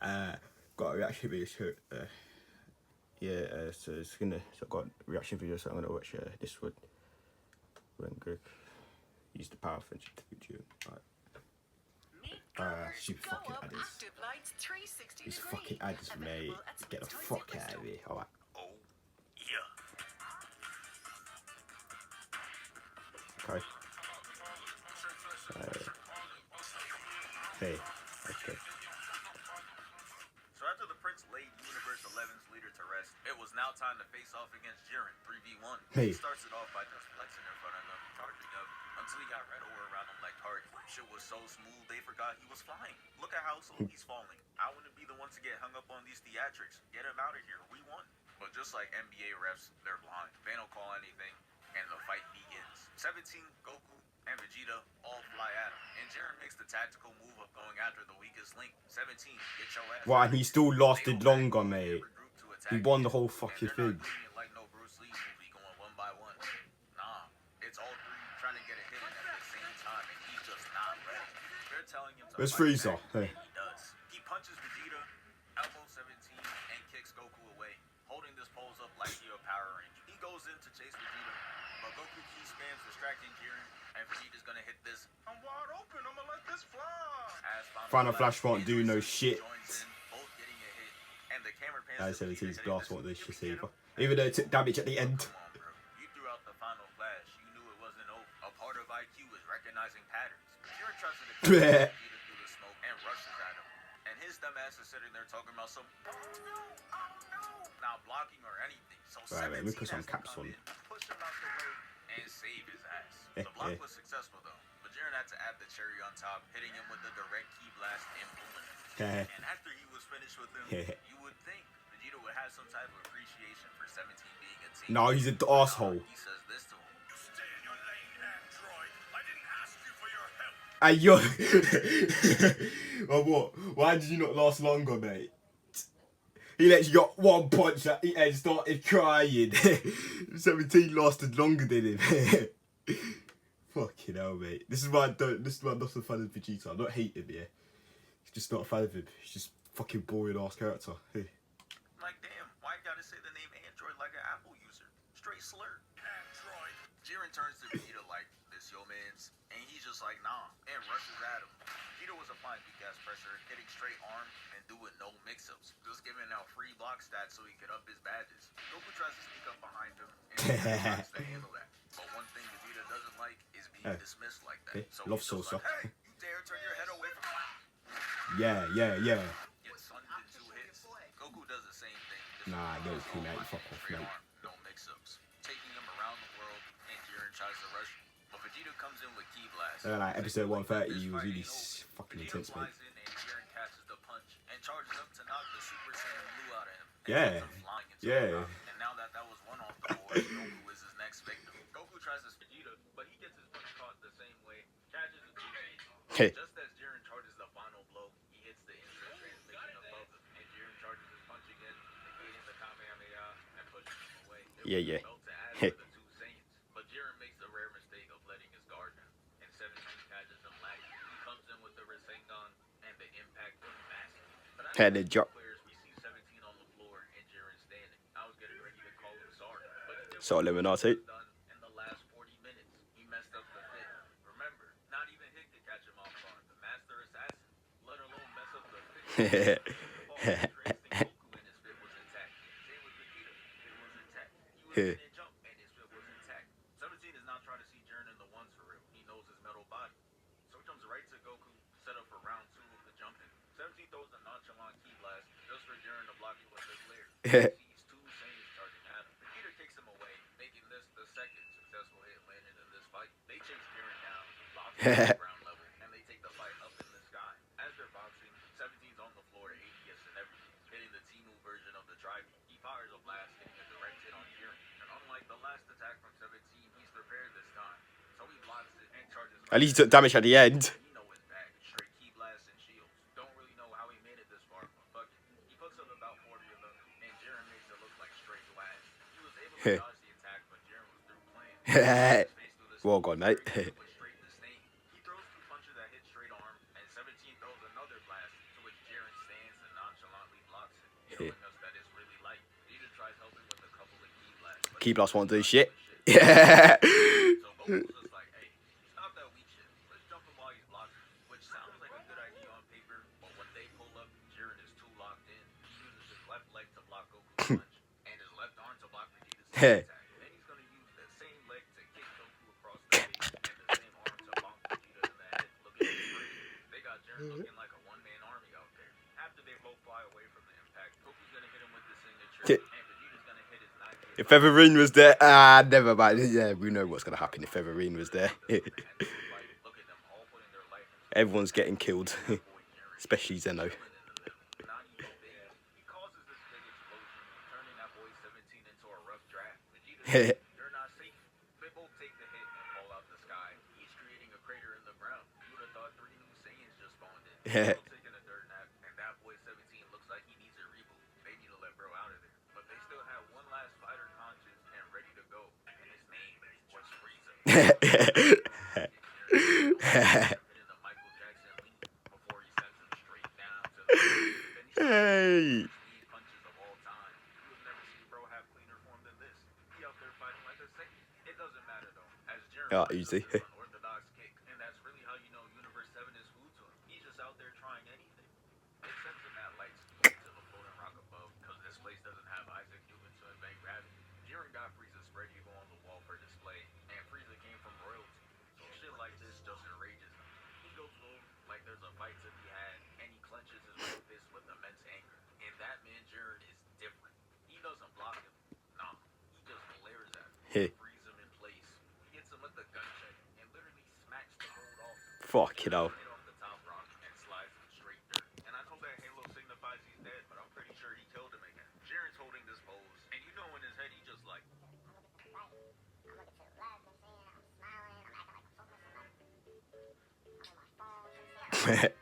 Got a reaction video. So, so I got a reaction video, so I'm gonna watch this one when Greg used the power friendship to video. Super fucking adders. These fucking adders, mate. Get the fuck out of here. Alright. Oh, yeah. Okay. Hey. Okay. So after the Prince laid Universe 11's leader to rest, it was now time to face off against Jiren 3v1. Hey. He starts it off by just flexing in front of him, charging up, until he got red ore around him like target. Shit was so smooth they forgot he was flying. Look at how slow he's falling. I wouldn't be the ones to get hung up on these theatrics. Get him out of here. We won. But just like NBA refs, they're blind. They don't call anything, and the fight begins. 17, Goku, and Vegeta all fly at him. And Jiren makes the tactical move of going after the weakest link. 17, get your ass. Wow, and he still lasted longer, mate. He won the whole fucking thing. Like no Bruce Lee movie going one by one. Nah, it's all three trying to get a hit in at the same time, and he's just not ready. They're telling him to Where's fight Frieza? back, Hey. and he does. He punches Vegeta, elbow 17, and kicks Goku away, holding this pose up like he a Power Ranger. He goes in to chase Vegeta, but Goku key spams distracting Jiren, and Vegeta's gonna hit this. I'm wide open, I'm gonna let this fly. Final Flash won't do no shit. Both getting a hit, and the camera pans I to said Vegeta his hitting glass this. won't do You shit get either. him? Even though it took damage at the end. Come on, bro. You threw out the Final Flash. You knew it wasn't over. A part of IQ is recognizing patterns. Jiren tries to defend Vegeta through the smoke and rushes at him. And his dumb ass is sitting there talking about some not blocking or anything. So Right, let me put 17 some has to caps come on. in, push him out the way, and save his ass. The block was successful though, but Jiren had to add the cherry on top, hitting him with the direct key blast and booming him. And after he was finished with him, you would think Vegeta would have some type of appreciation for 17 being a team. No, he's an asshole. He says this to him. You stay in your lane, android. I didn't ask you for your help. Hey, yo. Well, what? Why did you not last longer, mate? He lets you got one punch at the end, started crying. 17 lasted longer than him. Fucking hell, mate. This is why I'm not a fan of Vegeta. I'm not hating him, yeah. He's just not a fan of him. He's just fucking boring ass character. Hey. Like, damn, why you gotta say the name Android like an Apple user? Straight slur. Android. Jiren turns to Vegeta like, this yo man's, and he's just like, nah, and rushes at him. Vegeta was applying weak ass pressure, hitting straight arm, and doing no mix-ups. Just giving out free block stats so he could up his badges. Goku tries to sneak up behind him, and tries to handle that. But one thing Vegeta doesn't like is being dismissed like that. So Love he's just Sosa. like, hey, you dare turn your head away from Yeah. Gets sunned in 2 hits. Goku does the same thing. Nah, no, cool, mate. Fuck off, Straight mate. arm, no mix-ups. Taking him around the world, and Jiren tries to rush him. But Vegeta comes in with Ki Blast. Like episode 130, he was really This fucking Vegeta intense, mate. flies in, and Jiren catches the punch and charges up to knock the Super Saiyan Blue out of him. And Yeah. sends him flying into Yeah. the ground. And now that was one off the board, Goku is his next victim. Goku tries to Vegeta, but he gets his punch caught the same way. Catches the Hey. Just as Jiren charges the final blow, he hits the instant transmission above him, and Jiren charges his punch again, negating the Kamehameha and pushes him away. Yeah. Felt to add to the two Saiyans, but Jiren makes the rare mistake of letting his guard down, and 17 catches him lagging. He comes in with the Rasengan, and the impact was massive. But as Had to drop. players, we see 17 on the floor and Jiren standing. I was getting ready to call him sorry, but he did So Illuminati. done in the last 40 minutes. He messed up the fit. Remember, not even Hick could catch him off guard. The master assassin, let alone mess up the fit. Goku and his fit was intact. Same with Vegeta. It was intact. He was in and jump and his fit was intact. 17 is not trying to see Jiren in the ones for real. He knows his metal body. So he comes right to Goku, set up for round 2 of the jumping. 17 throws the nonchalant Ki Blast just for Jiren to block it with his lair. Sees 2 Saiyans charging at him. Vegeta kicks him away, making this the second successful hit landed in this fight. They chase Jiren down, boxing at the ground level, and they take the fight up in the sky. As they're boxing, 17's on the floor, ADS and everything, hitting the Temu version of the Tri-Beam. He fires a blast, hitting a direct hit on Jiren. And unlike the last attack from 17, he's prepared this time. So he blocks it and charges. At least he took damage at the end. You know his back, straight Ki Blast and shields. Don't really know how he made it this far, but fuck it. He puts up about 40 of them, and Jiren makes it look like straight glass. He was able to dodge the attack, but Jiren was through playing. Well gone, mate. Straight disdain. He throws 2 punches that hit straight arm, and 17 throws another blast, to which Jiren stands and showing us that it's really light. Vegeta tries helping with a couple of key blasts, but Key Blast won't do not shit. doing Yeah. So Goku's just like, hey, stop that weak shit. Let's jump him while he's blocking. Which sounds like a good idea on paper, but when they pull up, Jiren is too locked in. He uses his left leg to block Goku's punch, and his left arm to block Vegeta's sneak attack. Then he's gonna use the same leg to kick Goku across the face, and the same arm to bonk Vegeta in the head. Looking crazy. They got Jiren looking like a one-man army out there. After they both fly away from the impact, Goku's gonna hit him with the signature, and Vegeta's gonna hit his 98. If Everine was there, never mind. Yeah, we know what's gonna happen if Everine was there. Everyone's getting killed, especially Zeno. He causes this big explosion, turning that boy 17 into a rough draft. Vegeta, you're not safe. They both take the hit and fall out the sky. He's creating a crater in the ground. You would have thought 3 new Saiyans just spawned in. Still taking a dirt nap, and that boy 17 looks like he needs a reboot. They need to let bro out of there. But they still have one last fighter conscious and ready to go. And his name was Frieza. Hitting the Michael Jackson leap before he sends him straight down to the Hey. speed punches of all time. You would never see bro have cleaner form than this. He out there fighting like a Saiyan. It doesn't matter though, as Jiren Easy. unorthodox kick, and that's really how you know Universe 7 is food to him. He's just out there trying anything. It sends him at light speed to the floating rock above, because this place doesn't have Isaac Newton to invent gravity. Jiren got Frieza's spread eagle on the wall for display, and Frieza came from royalty, so shit like this just enrages him. He goes low like there's a fight to be had, and he clenches his right fist with immense anger. And that man Jiren is different. He doesn't block him. Nah, he just glares at him, frees him in place. He hits him with the gun check and literally smacks the hold off him. Fuck it all. Hit off the top rock and slides him straight dirt. And I know that Halo signifies he's dead, but I'm pretty sure he killed him again. Jiren's holding this pose, and you know in his head he just like, but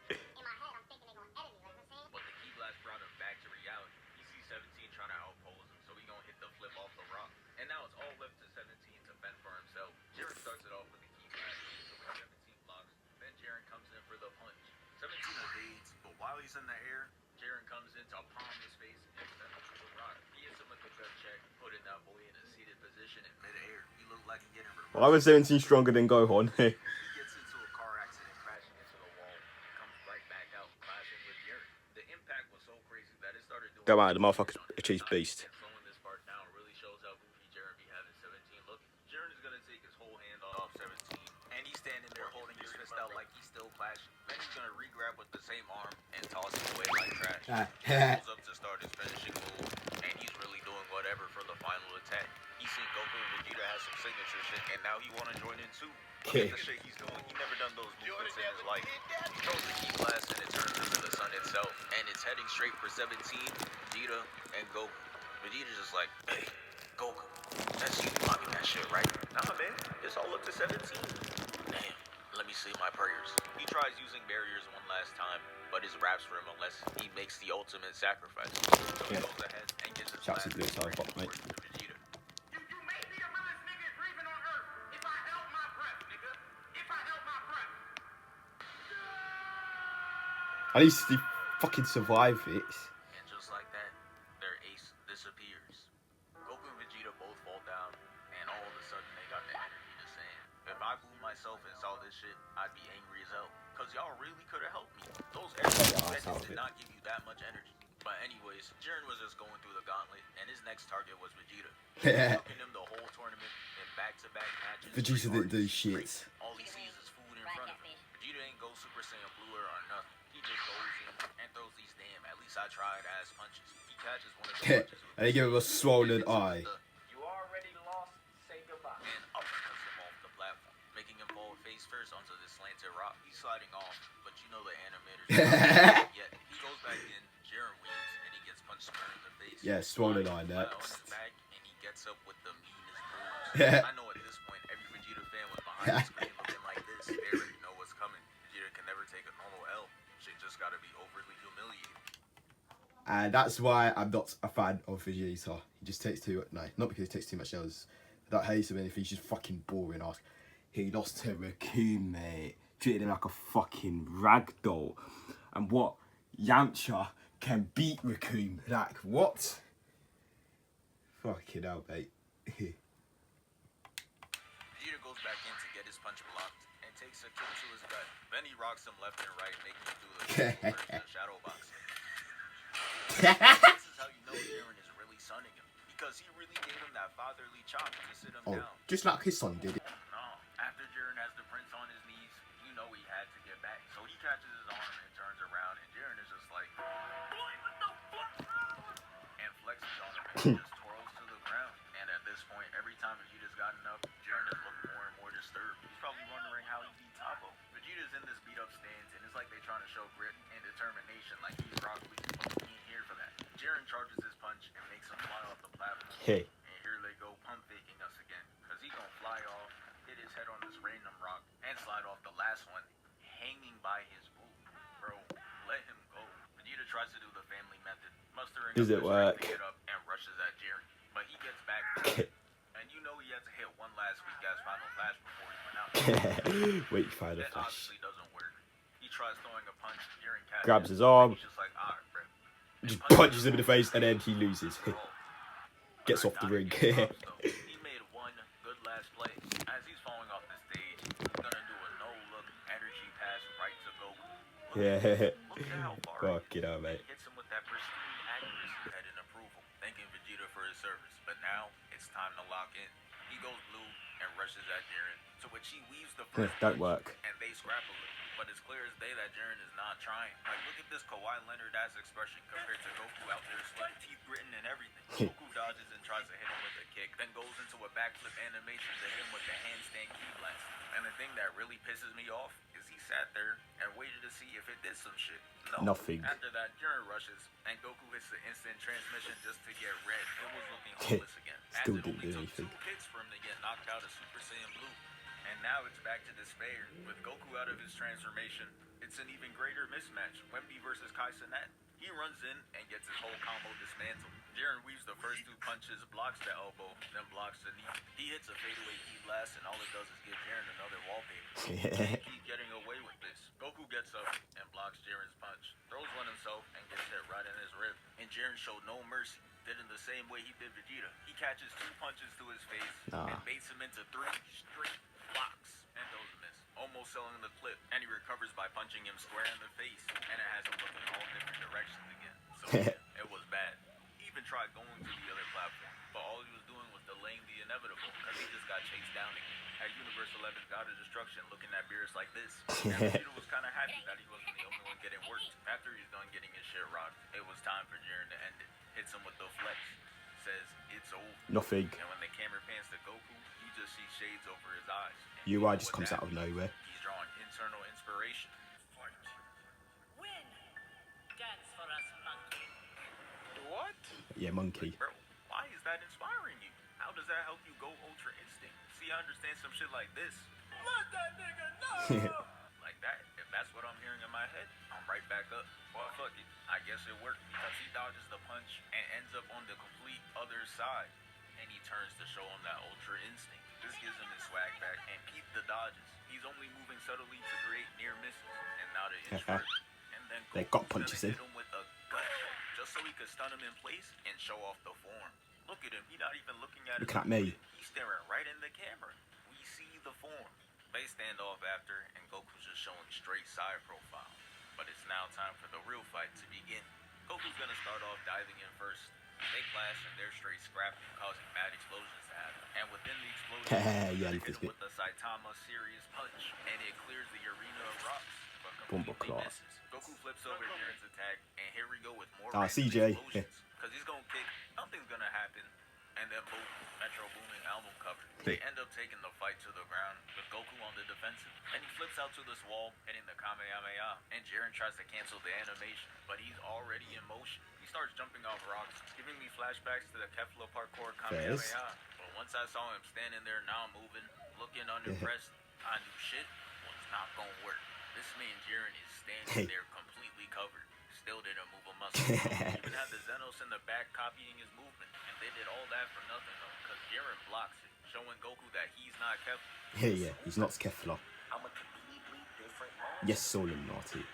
the key blast brought him back to reality. He sees 17 trying to outpose him, so he gonna hit the flip off the rock. And now it's all left to 17 to fend for himself. Jiren starts it off with the key blast, so 17 blocks. Then Jiren comes in for the punch. 17 evades, but while he's in the air, Jiren comes in to palm his face and send him to the rock. He hits him with the gut check, putting that boy in a seated position in midair. He looked like he getting reversed. Why was 17 stronger than Gohan? He gets into a car accident, crashing into the wall, comes right back out, clashing with Jiren. The impact was so crazy that it started doing. Go out, the motherfucker's a cheese beast. And slowing this part down really shows how goofy Jiren be having 17 look. Jiren is gonna take his whole hand off 17, and he's standing there holding his fist out like he's still clashing. Then he's gonna re-grab with the same arm and toss it away like trash. He goes up to start his finishing move, and he's really doing whatever for the final attack. He's seen Goku and Vegeta have some signature shit, and now he wanna join in too. Look at the shit he's doing. He never done those movements in his life. He throws the key blast and it turns into the sun itself, and it's heading straight for 17, Vegeta, and Goku. Vegeta's just like, hey, Goku, that's you blocking that shit, right? Nah, man, it's all up to 17. Damn, let me say my prayers. He tries using barriers one last time, but his raps for him unless he makes the ultimate sacrifice. So he goes ahead and gets his Shouts last to do it, so I'll pop, mate. towards Vegeta. You may be the realest nigga breathing on earth. If I held my breath, nigga. If I held my breath. At least he fucking survived it. And just like that, their ace disappears. Goku and Vegeta both fall down, and all of a sudden they got the energy to sand. If I blew myself and saw this shit, I'd be angry as hell. Cause y'all really could have helped me. Those seconds did not give you that much energy. But anyways, Jiren was just going through the gauntlet, and his next target was Vegeta. Fucking him the whole tournament in back-to-back matches. Vegeta didn't do shit. All he sees is food in front of him. Vegeta ain't go Super Saiyan Bluer or nothing. He just goes in and throws these damn, at least I tried ass punches. He catches one of the punches. And they give him a swollen eye. You already lost, say goodbye. And uppercuts him off the platform, making him fall face first onto this slanted rock. He's sliding off, but you know the animators. Yet he goes back in, Jiren wins, and he gets punched square in the face. Yeah, swollen eye On next. his back, and he gets up with the meanest moves. I know at this point every Vegeta fan was behind the screen looking like this. They already know what's coming. Vegeta can never take a normal L. Shit just gotta be overly humiliated. And that's why I'm not a fan of Vegeta. He just takes too not because he takes too much else. That hates him anything, he's just fucking boring ass. He lost to Raccoon, mate. Treated him like a fucking ragdoll. And what Yamcha can beat Raccoon. Like, what? Fucking hell, mate. Vegeta goes back in to get his punch blocked and takes a kick to his gut. Then he rocks him left and right, making him do the shadow boxing. This is how you know Jiren is really sunning him, because he really gave him that fatherly chop to sit him Oh, down. just like his son did it. No, after Jiren has the prince on his knees, you know he had to get back. So he catches his arm and turns around, and Jiren is just like, boy, what the fuck? And flexes on him and just twirls to the ground. And at this point, every time Vegeta's gotten up, Jiren has looked more and more disturbed. He's probably wondering how he beat Toppo. Vegeta's in this beat up stance, and it's like they're trying to show grit and determination, like he's Rock Lee, but he ain't here for that. Jiren charges his punch and makes him fly off the platform. Hey. And here they go pump faking us again, because he gonna fly off, hit his head on this random rock, and slide off the last one, hanging by his boot. Bro, let him go. Vegeta tries to do the family method, mustering Does up it the work? strength to get up, and rushes at Jiren. But he gets back, and you know he had to hit one last weak ass final flash before he went out. Wait, fire the That flash. obviously doesn't work. He tries throwing a punch, Jiren catches Grabs it, his arm. and he's just like, alright, bro. Just punches him in the face, and then he loses. Gets off the ring. He made one good last play. As he's falling off the stage, he's gonna do a no-look energy pass right to Goku. Yeah. Look at how far Fuck it out, mate. hits him with that pristine accuracy head and approval, thanking Vegeta for his service. But now it's time to lock in. He goes blue and rushes at Jiren, to which he weaves the first Don't punch, work. and they scrapple it. But it's clear as day that Jiren is not trying. Like, look at this Kawhi Leonard-ass expression compared to Goku out there sweating, teeth gritting and everything. Goku dodges and tries to hit him with a kick, then goes into a backflip animation to hit him with the handstand key blast. And the thing that really pisses me off is he sat there and waited to see if it did some shit. No. Nothing. After that, Jiren rushes, and Goku hits the instant transmission just to get red. It was looking hopeless again. As Still it didn't only do took anything. 2 hits for him to get knocked out of Super Saiyan Blue. And now it's back to despair. With Goku out of his transformation, it's an even greater mismatch. Wemby versus Kai Cenat. He runs in and gets his whole combo dismantled. Jiren weaves the first 2 punches, blocks the elbow, then blocks the knee. He hits a fadeaway key blast, and all it does is give Jiren another wallpaper. Can't keep getting away with this. Goku gets up and blocks Jiren's punch, throws one himself, and gets hit right in his rib. And Jiren showed no mercy, did it the same way he did Vegeta. He catches 2 punches to his face and baits him into 3 straight blocks, and those miss, almost selling the clip. And he recovers by punching him square in the face, and it has him looking all different directions again. So yeah, it was bad. He even tried going to the other platform, but all he was doing was delaying the inevitable, because he just got chased down again. At Universe 11, God of Destruction, looking at Beerus like this. And Vegeta was kind of happy that he wasn't the only one getting worked. After he's done getting his shit rocked, it was time for Jiren to end it. Hits him with the flex. Says, it's over. Nothing. And when the camera pans to Goku, you just see shades over his eyes. And UI with just comes that, out of nowhere. He's drawing internal inspiration. Fight. Win. Dance for us, monkey. What? Yeah, monkey. Bro, why is that inspiring you? How does that help you go Ultra Instinct? See, I understand some shit like this. Let that nigga know! Like that. If that's what I'm hearing in my head, I'm right back up. Well, fuck it. I guess it worked, because he dodges the punch and ends up on the complete other side. And he turns to show him that Ultra Instinct. This gives him his swag back, and peep the dodges. He's only moving subtly to create near misses, and not an inch further. And then They Goku's got punches gonna in. hit him with a gut shot, just so he could stun him in place and show off the form. Look at him, he's not even looking at Looking his at me. opponent. He's staring right in the camera. We see the form. They stand off after, and Goku's just showing straight side profile. But it's now time for the real fight to begin. Goku's gonna start off diving in first. They clash and they're straight scrapping, causing mad explosions to happen. And within the explosion, Yeah, they look hit at him it. with the Saitama serious punch, and it clears the arena of rocks, but Bumble completely clock. misses. Goku flips over Jiren's attack, and here we go with more Ah, random CJ. explosions. Because he's gonna kick, nothing's gonna happen, and then boom, Metro Boomin album cover. They end up taking the fight to the ground with Goku on the defensive, and he flips out to this wall, hitting the Kamehameha, and Jiren tries to cancel the animation, but he's already in motion. He starts jumping off rocks, giving me flashbacks to the Kefla parkour Kamehameha. But once I saw him standing there now moving, looking unimpressed, I knew shit was not gonna work. This man Jiren is standing there completely covered. Still didn't move a muscle. Even had the Xenos in the back copying his movement. And they did all that for nothing though, because Jiren blocks it, showing Goku that he's not Kefla. Yeah, he's not Kefla. I'm a completely different monster. Yes, Soul Illuminati.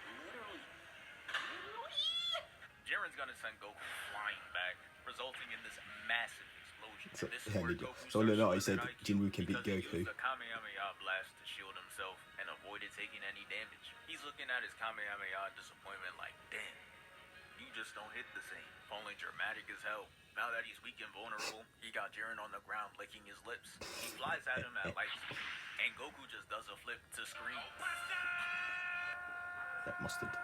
Jiren Jiren's gonna send Goku flying back, resulting in this massive explosion. So, This is yeah, where nigga. Goku So, no, he starts said showing that Jinwoo IQ can beat because he Goku. used the Kamehameha blast to shield himself and avoided taking any damage. He's looking at his Kamehameha in disappointment like, damn, you just don't hit the same. Only dramatic as hell. Now that he's weak and vulnerable, he got Jiren on the ground licking his lips. He flies at him at light speed, and Goku just does a flip to scream. That mustard.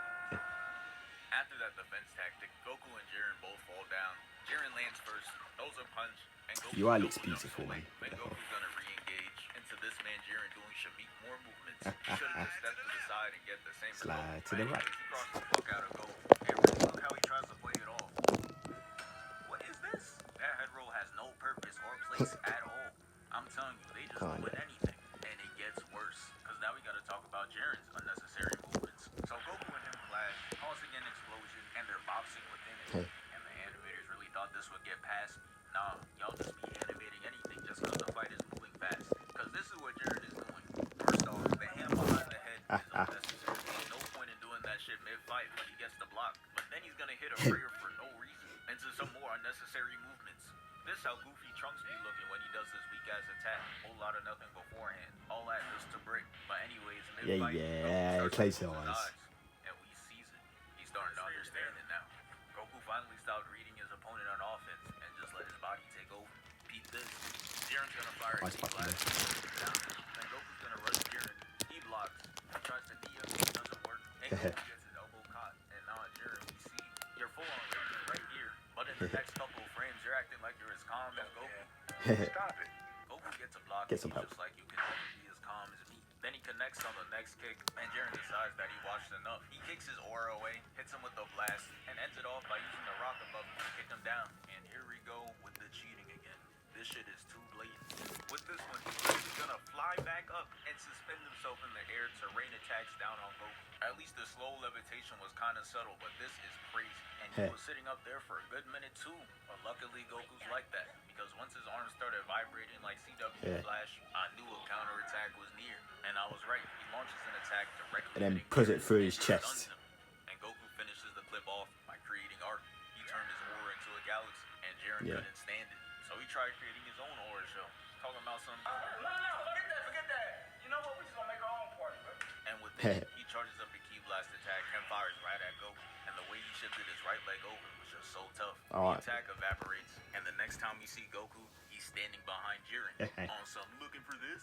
After that defense tactic, Goku and Jiren both fall down. Jiren lands first, throws a punch, and Goku UI looks double jumps beautiful, away. man. Then Goku's gonna re-engage into this man Jiren doing Shamik more movements. He should have just stepped to the side and get the same result. Slide to the But right. anyways, he crossed the fuck out of Goku. And really look how he tries to play it off. What is this? That head roll has no purpose or place at all. I'm telling you, they just go with anything. And it gets worse. Because now we gotta talk about Jiren's unnecessary movements. So Goku and him clash, causing an explosion, and they're boxing within it. And the animators really thought this would get past me. Nah, y'all just be animating anything just because the fight is moving fast. Because this is what Jiren is doing. First off, the hand behind the head is unnecessary. No point in doing that shit mid-fight when he gets the block. But then he's gonna hit a prayer for no reason. Into some more unnecessary movements. This how Goofy Trunks be looking when he does this weak-ass attack. Whole lot of nothing beforehand. All that just to break. But anyways, mid-fight, Yeah, Goku close starts to your close his eyes. and we sees it. He's starting to understand it now. Goku finally stopped reading his opponent on offense and just let his body take over. Beat this. Jiren's gonna fire a Nice knee fucking blast. Down. Then Goku's gonna rush Jiren. He blocks. He tries to knee him. It doesn't work. And Goku gets his elbow caught. And now Jiren, we see you're full on raging right here. But in the next couple of frames, you're acting like you're as calm as Goku. Stop it. Goku gets a block. Get some and he's help. just like, you can never be as calm as me. Then he connects on the next kick, and Jiren decides that he watched enough. He kicks his aura away, hits him with a blast, and ends it off by using the rock above him to kick him down. And here we go with the cheating again. This shit is too blatant. With this one, he's gonna fly back up and suspend himself in the air to rain attacks down on Goku. At least the slow levitation was kind of subtle, but this is crazy. And he was sitting up there for a good minute too. But luckily, Goku's like that, because once his arms started vibrating like CW Flash, I knew a counterattack was near. And I was right. He launches an attack directly And then hitting puts it Jiren through his and chest. stuns him. And Goku finishes the clip off by creating art. He turned his aura into a galaxy, and Jiren couldn't stand it. So he tried creating his own aura show, talking about some. No, forget that. You know what? We just gonna make our own party, bro. And with it, he charges up the Ki Blast attack and fires right at Goku. And the way he shifted his right leg over was just so tough. Alright. The attack evaporates, and the next time we see Goku, he's standing behind Jiren on some looking for this.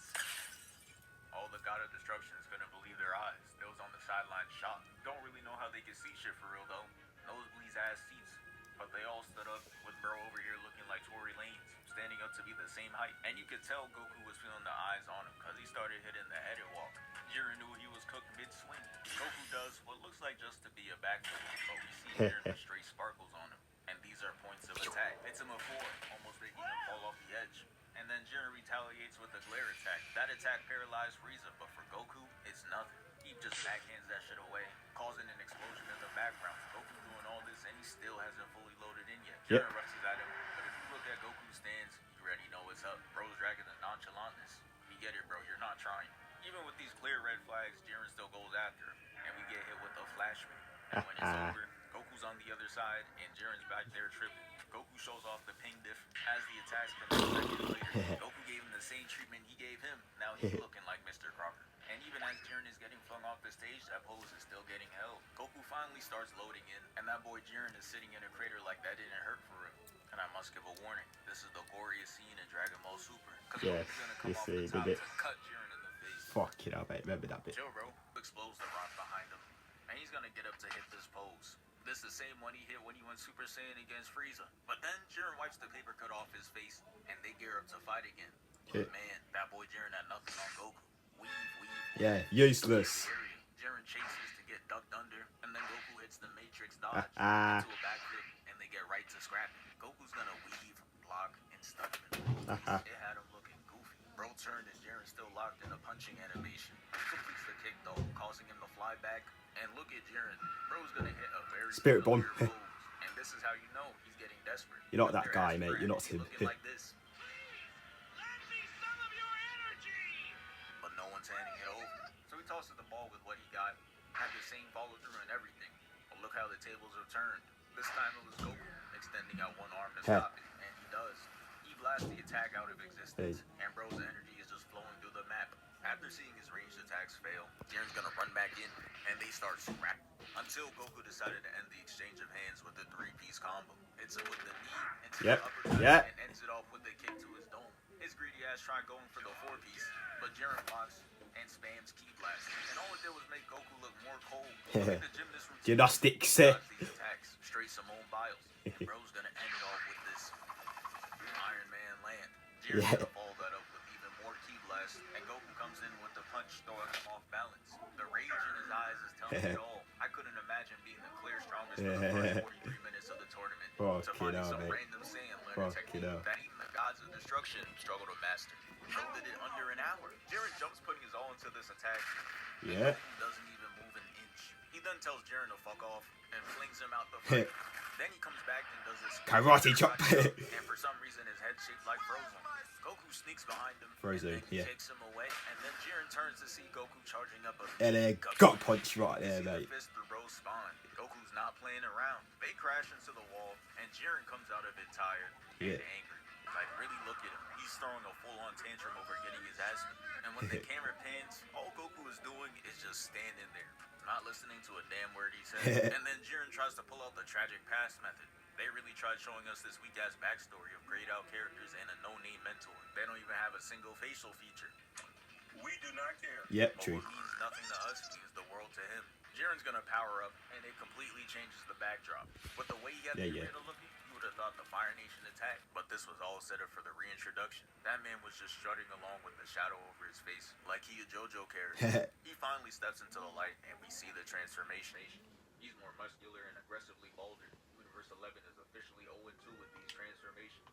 All the God of Destructions couldn't believe their eyes. They was on the sideline shocked. Don't really know how they could see shit for real though. Nosebleeds ass seats. But they all stood up with bro over here looking like Tory Lanez, standing up to be the same height. And you could tell Goku was feeling the eyes on him because he started hitting the head and walk. Jiren knew he was cooked mid-swing. Goku does what looks like just to be a backflip, but we see Jiren with straight sparkles on him. And these are points of attack. Hits him a 4, almost making him fall off the edge. And then Jiren retaliates with a glare attack. That attack paralyzed Frieza, but for Goku, it's nothing. He just backhands that shit away, causing an explosion in the background. Goku doing all this, and he still hasn't fully loaded in yet. Jiren rushes at him, but if you look at Goku's stance, you already know what's up. Bro's dragging the nonchalantness. We get it, bro. You're not trying. Even with these clear red flags, Jiren still goes after him, and we get hit with a flashback. And when it's over, Goku's on the other side, and Jiren's back there tripping. Goku shows off the ping diff. As the attacks come seconds later, Goku gave him the same treatment he gave him. Now he's looking like Mr. Crocker. And even as Jiren is getting flung off the stage, that pose is still getting held. Goku finally starts loading in, and that boy Jiren is sitting in a crater like that didn't hurt for him. And I must give a warning. This is the goriest scene in Dragon Ball Super. Because Yes, Goku's gonna come you off see, the top did it. to cut Jiren in the face. Fuck it up, mate. Remember that bit. Chill, bro. Explodes the rock behind him. And he's gonna get up to hit this pose. This is the same one he hit when he went Super Saiyan against Frieza. But then Jiren wipes the paper cut off his face, and they gear up to fight again. But man, that boy Jiren had nothing on Goku. Weave. Yeah, useless. Jiren chases to get ducked under, and then Goku hits the Matrix dodge into a backflip, and they get right to scrapping. Goku's gonna weave, block, and stuff him. It had him looking goofy. Bro turned as Jiren still locked in a punching animation. He completes the kick though, causing him to fly back. And look at Jiren. Bro's gonna hit a very Spirit bomb. familiar pose. And this is how you know he's getting desperate. You're not that Their guy, ass mate. You're not frantic, him. looking like this. Lend me some of your energy. But no one's handing it over. So he tosses the ball with what he got, had the same follow through and everything. But look how the tables have turned. This time it holding out one arm to Huh. stop it, and he does. He blasts the attack out of existence, and Bro's energy is just flowing through the map. After seeing his ranged attacks fail, Jiren's gonna run back in, and they start scrapping. Until Goku decided to end the exchange of hands with the three-piece combo. Hits him with the knee into Yep. the uppercut, Yeah. and ends it off with the kick to his dome. His greedy ass tried going for the four-piece, but Jiren blocks and spams Ki Blast. And all it did was make Goku look more cold. Look at the gymnast routine. Gymnastics. Dodge these attacks, straight Simone Biles. Bro's gonna end it off with this Iron Man land. Jiren's Yeah. gonna follow that up with even more Ki Blast, and Goku comes in with the punch, throwing him off balance. The rage in his eyes is telling it all. I couldn't imagine being the clear strongest for the first 43 minutes of the tournament. Fuck To it find out, some mate. random Saiyan learn a Fuck it technique out. that even the gods of destruction struggle to master. Bro did it under an hour. Jiren jumps putting his all into this attack. Yeah. Goku doesn't even move an inch. He then tells Jiren to fuck off and flings him out the fight. Then he comes back and does this Karate chop. and for some reason his head's shaped like Frozen. Goku sneaks behind him. Frozen, and then he yeah. takes him away, and then Jiren turns to see Goku charging up a And then gut gut punch right You there, see mate. the fist through Bro's spine. Goku's not playing around. They crash into the wall, and Jiren comes out of it tired and Yeah. angry. Like, really look at him. He's throwing a full-on tantrum over getting his ass beat. And when the camera pans, all Goku is doing is just standing there, not listening to a damn word he says. And then Jiren tries to pull out the tragic past method. They really tried showing us this weak-ass backstory of grayed-out characters and a no-name mentor. They don't even have a single facial feature. We do not care. Yep, But true. what means nothing to us means the world to him. Jiren's gonna power up, and it completely changes the backdrop. But the way he had the Yeah. arena looking, you would have thought the Fire Nation attacked. But this was all set up for the reintroduction. That man was just strutting along with the shadow over his face, like he a JoJo character. He finally steps into the light, and we see the transformation. He's more muscular and aggressively bolder. Universe 11 is officially 0-2 with these transformations.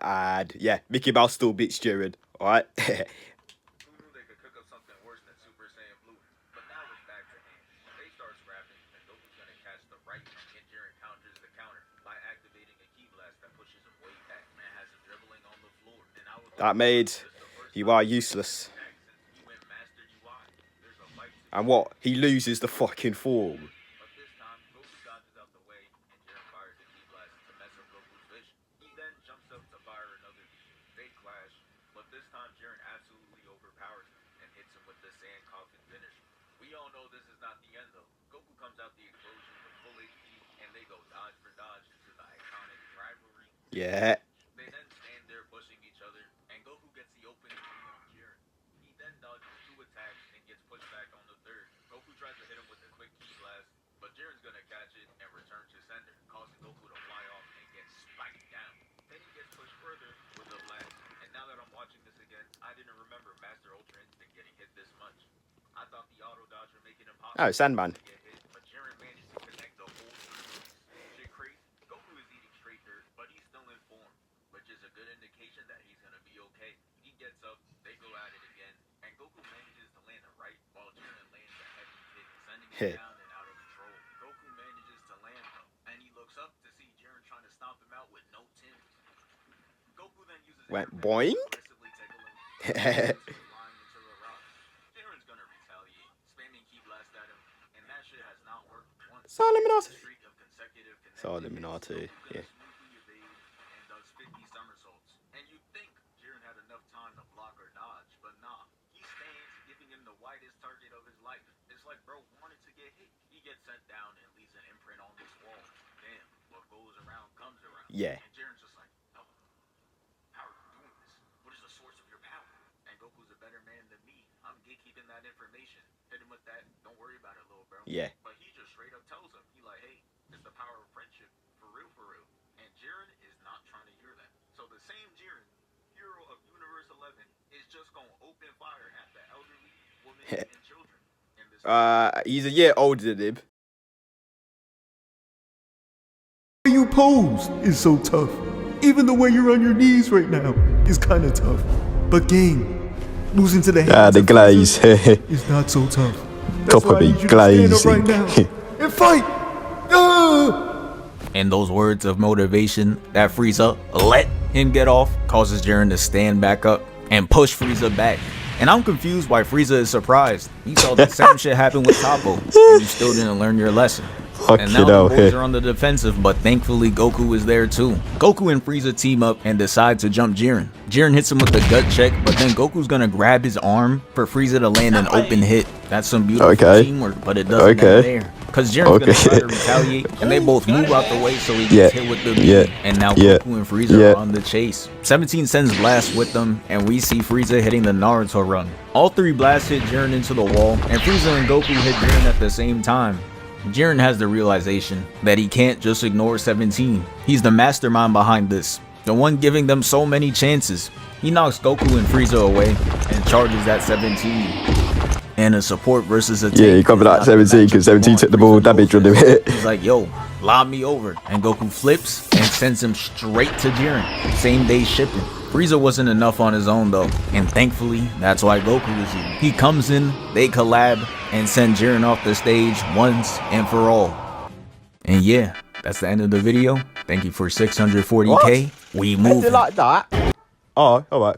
And yeah, Mickey Mouse still beats Jiren. Alright. Who knew they could cook up something worse than Super Saiyan Blue? But now it's back to hand. They start scrapping, and Goku's gonna catch the right, and Jiren counters the counter by activating a Ki Blast that pushes him way back. Man has him dribbling on the floor. And I would That made you are useless. And what? He loses the fucking form. But this time, Goku dodges out the way, and Jiren fires a Ki Blast to mess up Goku's vision. He then jumps up to fire another beam. They clash, but this time Jiren absolutely overpowers him and hits him with the Sand Coffin finish. We all know this is not the end though. Goku comes out the explosion with full HP, and they go dodge for dodge into the iconic rivalry. Yeah. They then stand there pushing each other, and Goku gets the opening knee on Jiren. He then dodges 2 attacks and gets pushed back on the third. Goku tries to hit him with a quick Ki Blast, but Jiren's gonna catch it and return to sender, causing Goku to fly off and get spiked down. Then he gets pushed further with a blast. And now that I'm watching this again, I didn't remember Master Ultra Instinct getting hit this much. I thought the auto dodge would make it impossible Oh, Sandman. to get hit, but Jiren managed to connect the whole series. Shit crazy. Goku is eating straight dirt, but he's still in form, which is a good indication that he's gonna be okay. He gets up, they go at it again, and Goku manages to land a right while Jiren lands a heavy kick, sending him down and out of control. Goku manages to land though, and he looks up to see Jiren trying to stomp him out with no Tims. Goku then uses Went everything to boing. aggressively tackle him, flying into the rock. Jiren's gonna retaliate, spamming Ki Blast at him, and that shit has not worked once. Illuminati. Streak of consecutive connected So Illuminati, hits, Goku yeah. smoothly evades and does 50 somersaults. And you'd think Jiren had enough time to block or dodge, but nah. He stands, giving him the widest target of his life. It's like bro wanted to get hit. He gets sent down and leaves an imprint on this wall. Damn, what goes around comes around. Yeah. And Jiren's just like, oh, how are you doing this? What is the source of your power? And Goku's a better man than me. I'm gatekeeping that information. Hit him with that. Don't worry about it, little bro. Yeah. But he just straight up tells him, he like, hey, it's the power of friendship. For real, for real. And Jiren is not trying to hear that. So the same Jiren, hero of Universe 11, is just gonna open fire at the elderly, women, and children. In this He's a year older than him. The way you pose is so tough. Even the way you're on your knees right now is kind of tough. But game, losing to the hands the of glaze. Frieza is not so tough. That's Top of why I it, need you to stand up right glazing. now and fight. And those words of motivation that Frieza let him get off causes Jiren to stand back up and push Frieza back. And I'm confused why Frieza is surprised. He saw the same shit happen with Toppo, and you still didn't learn your lesson. And now the boys are on the defensive, but thankfully Goku is there too. Goku and Frieza team up and decide to jump Jiren. Jiren hits him with the gut check, but then Goku's gonna grab his arm for Frieza to land an open hit. That's some beautiful teamwork, but it doesn't end there. Cause Jiren's gonna try to retaliate, and they both move out the way so he gets hit with the beat. And now Goku and Frieza are on the chase. 17 sends Blast with them, and we see Frieza hitting the Naruto run. All three blasts hit Jiren into the wall, and Frieza and Goku hit Jiren at the same time. Jiren has the realization that he can't just ignore 17. He's the mastermind behind this, the one giving them so many chances. He knocks Goku and Frieza away and charges at 17. And a support versus a tank. Yeah, he covered at 17 because 17 took the ball damage on him. He's like, yo, lob me over. And Goku flips and sends him straight to Jiren. Same day shipping. Frieza wasn't enough on his own though, and thankfully that's why Goku is here. He comes in, they collab, and send Jiren off the stage once and for all. And yeah, that's the end of the video. Thank you for 640k. We move. Like that. Oh, alright.